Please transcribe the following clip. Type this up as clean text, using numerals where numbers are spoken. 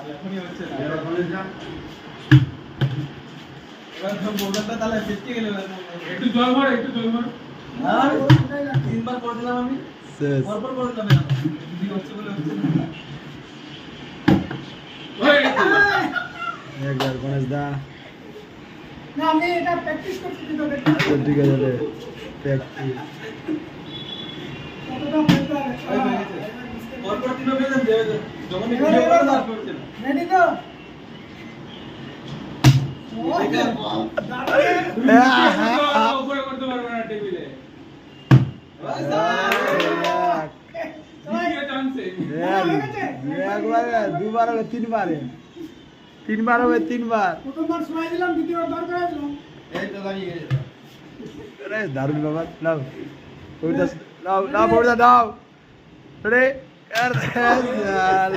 এখনই হচ্ছে না এবার তো বোল্ডারটা তাহলে 50 গেলে একটু জল ভর আর তিনবার করে দিলাম আমি শেষ পরপর করে যাবে না যদি হচ্ছে বলে হচ্ছে না ওই একবার গণেশ দা না আমি এটা প্র্যাকটিস করতে দিতে হবে তো ঠিক আছে রে প্র্যাকটিস কতটা ফেলতে হবে পরপর তিনবার করে দেবে যখন ভিডিও করে না করছে না রেডি তো উপরে করতে পারবে না টেবিলে দ্বিতীয় চান্সে একবার দুবার হবে তিনবার হবে তিনবার প্রথমবার সময় দিলাম দ্বিতীয়বার দর করে দিলাম এই তো দাঁড়িয়ে গেছে আরে দারুণ বাবা নাও ওইটা নাও নাও বড়দা দাও রে